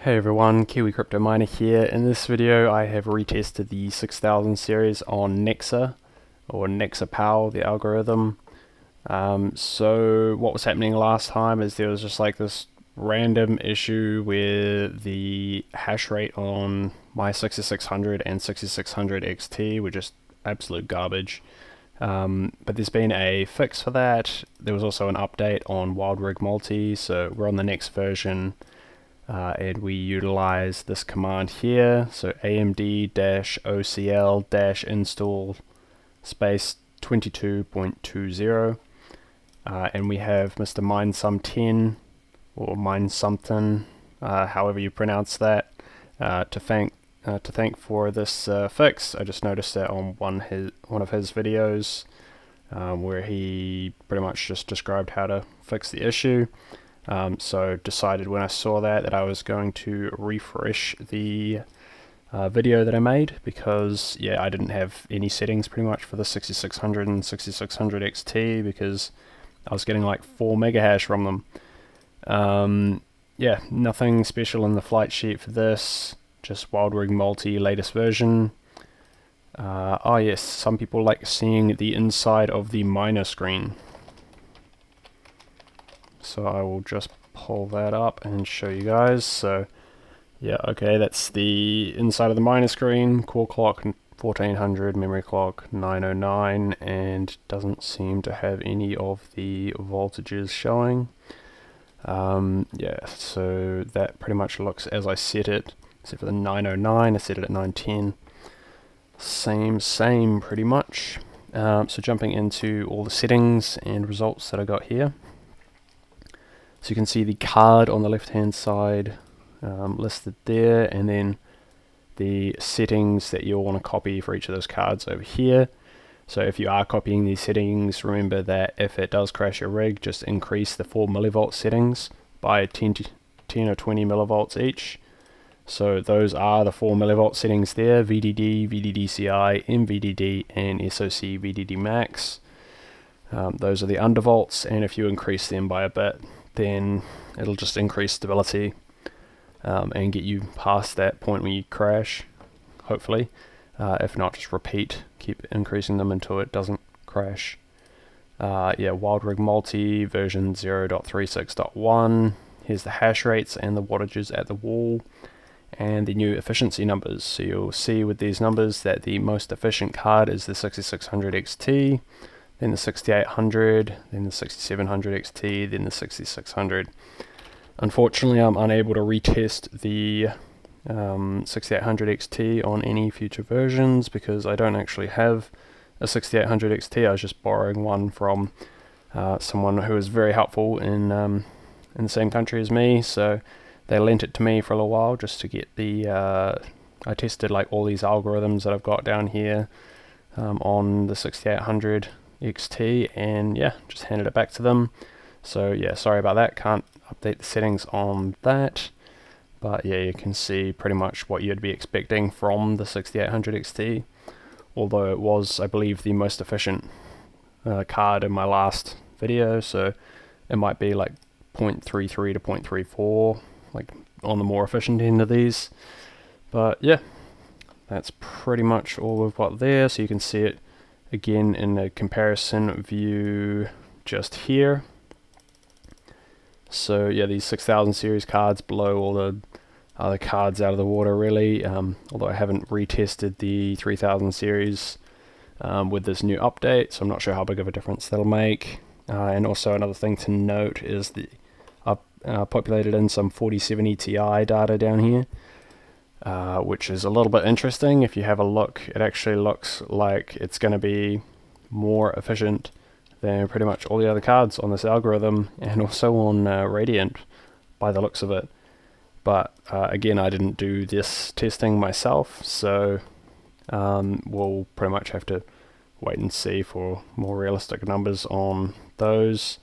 Hey everyone, Kiwi Crypto Miner here. In this video I have retested the 6000 series on Nexa, or Nexa Power, the algorithm. So what was happening last time is there was just like this random issue where the hash rate on my 6600 and 6600 XT were just absolute garbage. But there's been a fix for that. There was also an update on WildRig Multi, so we're on the next version. And we utilize this command here, so amd-ocl-install space 22.20, and we have Mr. Minesum10 or Minesumton, however you pronounce that, to thank for this fix. I just noticed that on one of his videos, where he pretty much just described how to fix the issue. So decided when I saw that I was going to refresh the video that I made, because yeah, I didn't have any settings pretty much for the 6600 and 6600 XT because I was getting like 4 mega hash from them. Yeah, nothing special in the flight sheet for this, just WildRig Multi latest version. Oh yes, some people like seeing the inside of the miner screen. So I will just pull that up and show you guys. So yeah, okay, that's the inside of the miner screen. Core clock 1400, memory clock 909, and doesn't seem to have any of the voltages showing. Yeah, so that pretty much looks as I set it, except for the 909, I set it at 910. Same pretty much. So jumping into all the settings and results that I got here. So you can see the card on the left hand side listed there, and then the settings that you'll want to copy for each of those cards over here. So if you are copying these settings, remember that if it does crash your rig, just increase the 4 millivolt settings by 10 or 20 millivolts each. So those are the 4 millivolt settings there: VDD, VDDCI, MVDD, and SOC VDD max. Those are the undervolts, and if you increase them by a bit, then it'll just increase stability and get you past that point when you crash, hopefully. If not, just keep increasing them until it doesn't crash. Yeah, WildRig Multi version 0.36.1. Here's the hash rates and the wattages at the wall, and the new efficiency numbers. So you'll see with these numbers that the most efficient card is the 6600 XT, then the 6800, then the 6700 XT, then the 6600. Unfortunately, I'm unable to retest the 6800 XT on any future versions because I don't actually have a 6800 XT. I was just borrowing one from someone who was very helpful in the same country as me, so they lent it to me for a little while just to get the I tested like all these algorithms that I've got down here on the 6800 XT, and yeah, just handed it back to them. So yeah, sorry about that, can't update the settings on that, but yeah, you can see pretty much what you'd be expecting from the 6800 XT, although it was, I believe, the most efficient card in my last video, so it might be like 0.33 to 0.34, like on the more efficient end of these. But yeah, that's pretty much all we've got there. So you can see it again in a comparison view just here. So yeah, these 6000 series cards blow all the other cards out of the water really, although I haven't retested the 3000 series with this new update, so I'm not sure how big of a difference that'll make. And also another thing to note is the populated in some 4070 Ti data down here, which is a little bit interesting. If you have a look, it actually looks like it's going to be more efficient than pretty much all the other cards on this algorithm, and also on Radiant by the looks of it. But again, I didn't do this testing myself, so we'll pretty much have to wait and see for more realistic numbers on those.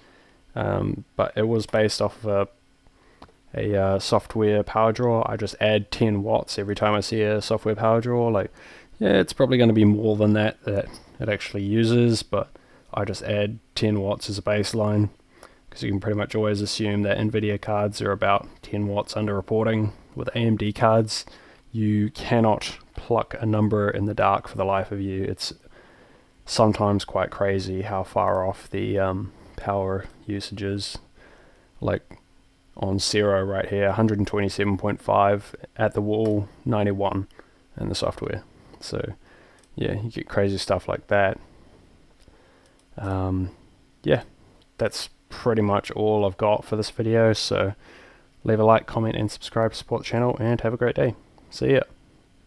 But it was based off of a software power draw. I just add 10 watts every time I see a software power draw. Like, yeah, it's probably going to be more than that it actually uses, but I just add 10 watts as a baseline because you can pretty much always assume that NVIDIA cards are about 10 watts under reporting. With AMD cards, you cannot pluck a number in the dark for the life of you. It's sometimes quite crazy how far off the power usage is. Like on Zero right here, 127.5 at the wall, 91 in the software. So yeah, you get crazy stuff like that. Yeah, that's pretty much all I've got for this video. So leave a like, comment, and subscribe to support the channel, and have a great day. See ya.